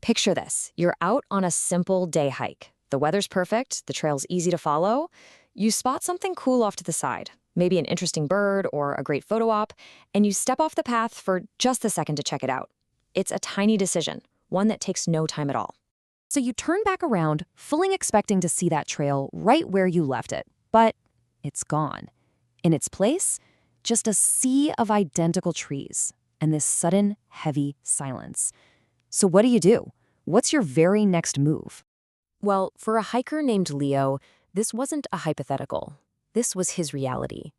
Picture this. You're out on a simple day hike. The weather's perfect, the trail's easy to follow. You spot something cool off to the side, maybe an interesting bird or a great photo op, and you step off the path for just a second to check it out. It's a tiny decision, one that takes no time at all. So you turn back around, fully expecting to see that trail right where you left it, but it's gone. In its place, just a sea of identical trees and this sudden, heavy silence. So what do? What's your very next move? Well, for a hiker named Leo, this wasn't a hypothetical. This was his reality.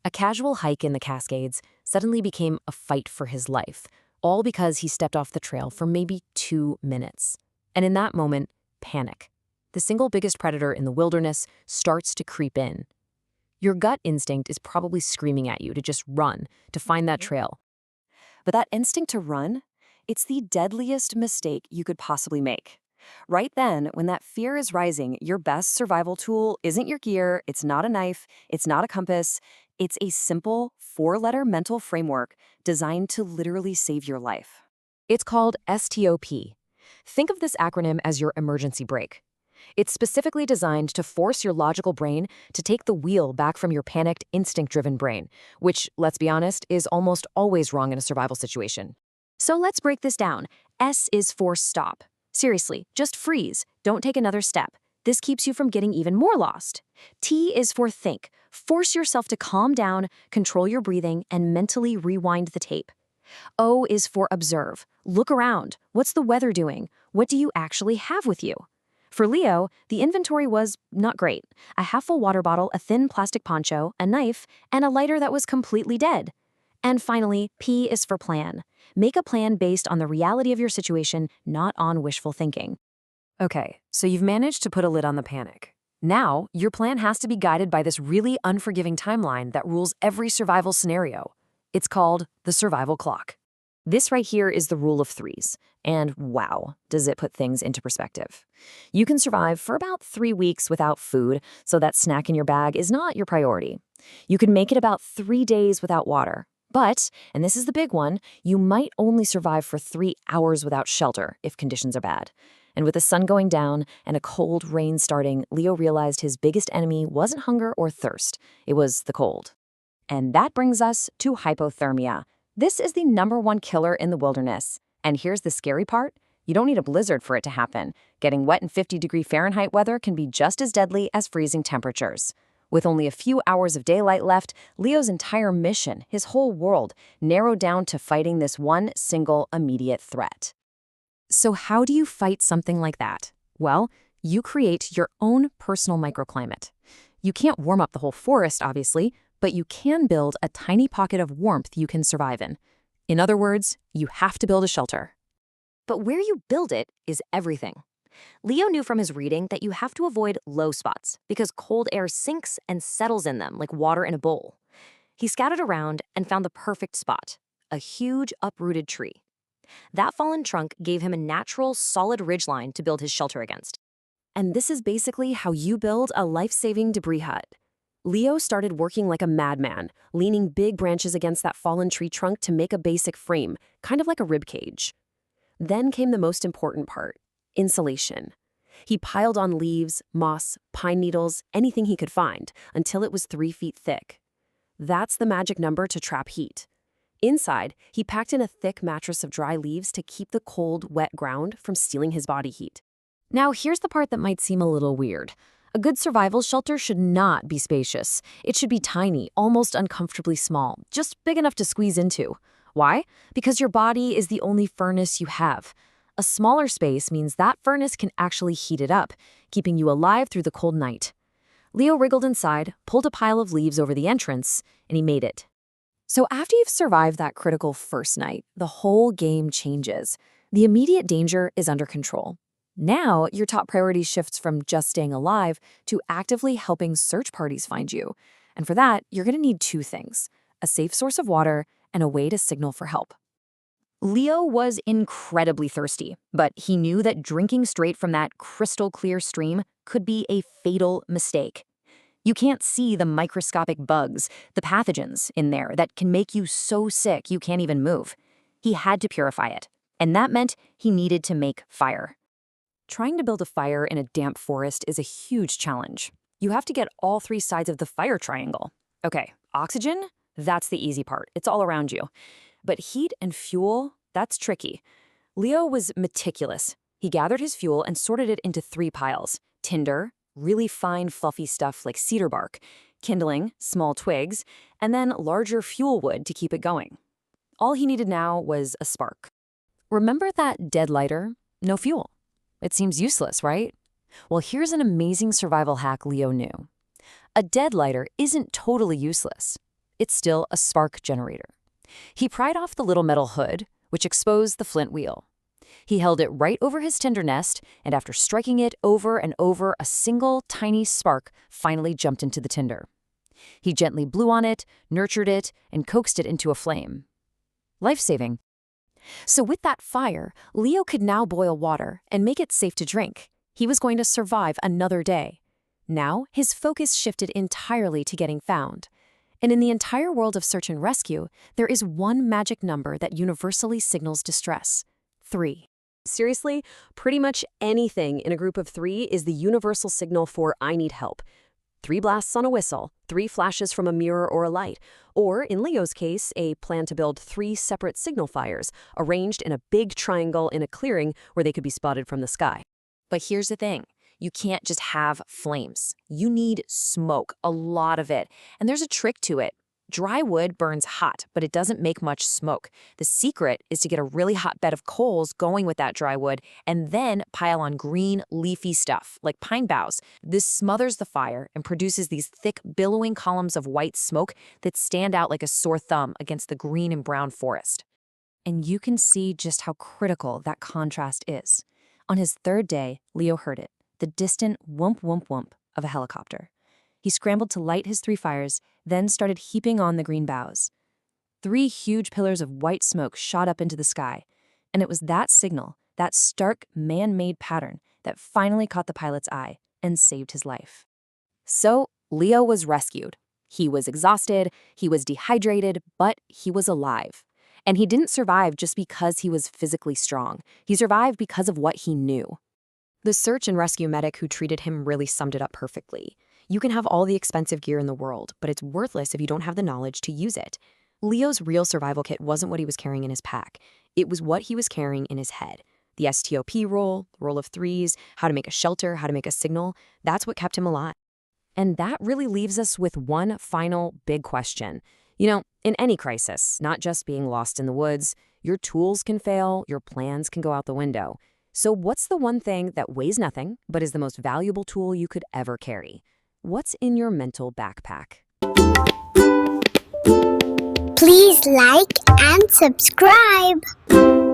A casual hike in the Cascades suddenly became a fight for his life, all because he stepped off the trail for maybe 2 minutes. And in that moment, panic. The single biggest predator in the wilderness starts to creep in. Your gut instinct is probably screaming at you to just run, to find that trail. But that instinct to run, it's the deadliest mistake you could possibly make. Right then, when that fear is rising, your best survival tool isn't your gear, it's not a knife, it's not a compass, it's a simple 4-letter mental framework designed to literally save your life. It's called S.T.O.P. Think of this acronym as your emergency brake. It's specifically designed to force your logical brain to take the wheel back from your panicked, instinct-driven brain, which, let's be honest, is almost always wrong in a survival situation. So let's break this down. S is for stop. Seriously, just freeze. Don't take another step. This keeps you from getting even more lost. T is for think. Force yourself to calm down, control your breathing, and mentally rewind the tape. O is for observe. Look around. What's the weather doing? What do you actually have with you? For Leo, the inventory was not great. A half-full water bottle, a thin plastic poncho, a knife, and a lighter that was completely dead. And finally, P is for plan. Make a plan based on the reality of your situation, not on wishful thinking. Okay, so you've managed to put a lid on the panic. Now, your plan has to be guided by this really unforgiving timeline that rules every survival scenario. It's called the survival clock. This right here is the rule of threes. And wow, does it put things into perspective. You can survive for about 3 weeks without food, so that snack in your bag is not your priority. You can make it about 3 days without water. But, and this is the big one, you might only survive for 3 hours without shelter if conditions are bad. And with the sun going down and a cold rain starting, Leo realized his biggest enemy wasn't hunger or thirst. It was the cold. And that brings us to hypothermia. This is the #1 killer in the wilderness. And here's the scary part. You don't need a blizzard for it to happen. Getting wet in 50-degree Fahrenheit weather can be just as deadly as freezing temperatures. With only a few hours of daylight left, Leo's entire mission, his whole world, narrowed down to fighting this one single immediate threat. So how do you fight something like that? Well, you create your own personal microclimate. You can't warm up the whole forest, obviously, but you can build a tiny pocket of warmth you can survive in. In other words, you have to build a shelter. But where you build it is everything. Leo knew from his reading that you have to avoid low spots because cold air sinks and settles in them like water in a bowl. He scouted around and found the perfect spot, a huge uprooted tree. That fallen trunk gave him a natural, solid ridgeline to build his shelter against. And this is basically how you build a life-saving debris hut. Leo started working like a madman, leaning big branches against that fallen tree trunk to make a basic frame, kind of like a rib cage. Then came the most important part. Insulation. He piled on leaves, moss, pine needles, anything he could find, until it was 3 feet thick. That's the magic number to trap heat. Inside, he packed in a thick mattress of dry leaves to keep the cold, wet ground from stealing his body heat. Now, here's the part that might seem a little weird. A good survival shelter should not be spacious. It should be tiny, almost uncomfortably small, just big enough to squeeze into. Why? Because your body is the only furnace you have. A smaller space means that furnace can actually heat it up, keeping you alive through the cold night. Leo wriggled inside, pulled a pile of leaves over the entrance, and he made it. So after you've survived that critical first night, the whole game changes. The immediate danger is under control. Now, your top priority shifts from just staying alive to actively helping search parties find you. And for that, you're going to need 2 things: a safe source of water and a way to signal for help. Leo was incredibly thirsty, but he knew that drinking straight from that crystal-clear stream could be a fatal mistake. You can't see the microscopic bugs, the pathogens in there that can make you so sick you can't even move. He had to purify it. And that meant he needed to make fire. Trying to build a fire in a damp forest is a huge challenge. You have to get all three sides of the fire triangle. Okay, oxygen? That's the easy part. It's all around you. But heat and fuel? That's tricky. Leo was meticulous. He gathered his fuel and sorted it into 3 piles. Tinder, really fine fluffy stuff like cedar bark, kindling, small twigs, and then larger fuel wood to keep it going. All he needed now was a spark. Remember that dead lighter? No fuel. It seems useless, right? Well, here's an amazing survival hack Leo knew. A dead lighter isn't totally useless. It's still a spark generator. He pried off the little metal hood, which exposed the flint wheel. He held it right over his tinder nest, and after striking it over and over, a single tiny spark finally jumped into the tinder. He gently blew on it, nurtured it, and coaxed it into a flame. Life-saving. So with that fire, Leo could now boil water and make it safe to drink. He was going to survive another day. Now, his focus shifted entirely to getting found. And in the entire world of search and rescue, there is one magic number that universally signals distress: 3. Seriously, pretty much anything in a group of 3 is the universal signal for "I need help." 3 blasts on a whistle, 3 flashes from a mirror or a light, or, in Leo's case, a plan to build 3 separate signal fires, arranged in a big triangle in a clearing where they could be spotted from the sky. But here's the thing. You can't just have flames. You need smoke, a lot of it. And there's a trick to it. Dry wood burns hot, but it doesn't make much smoke. The secret is to get a really hot bed of coals going with that dry wood and then pile on green, leafy stuff, like pine boughs. This smothers the fire and produces these thick, billowing columns of white smoke that stand out like a sore thumb against the green and brown forest. And you can see just how critical that contrast is. On his 3rd day, Leo heard it, the distant whoomp, whoomp, whoomp of a helicopter. He scrambled to light his 3 fires, then started heaping on the green boughs. 3 huge pillars of white smoke shot up into the sky, and it was that signal, that stark, man-made pattern, that finally caught the pilot's eye and saved his life. So, Leo was rescued. He was exhausted, he was dehydrated, but he was alive. And he didn't survive just because he was physically strong. He survived because of what he knew. The search and rescue medic who treated him really summed it up perfectly. You can have all the expensive gear in the world, but it's worthless if you don't have the knowledge to use it. Leo's real survival kit wasn't what he was carrying in his pack. It was what he was carrying in his head. The S.T.O.P rule, the rule of 3s, how to make a shelter, how to make a signal, that's what kept him alive. And that really leaves us with one final big question. You know, in any crisis, not just being lost in the woods, your tools can fail, your plans can go out the window. So what's the one thing that weighs nothing, but is the most valuable tool you could ever carry? What's in your mental backpack? Please like and subscribe.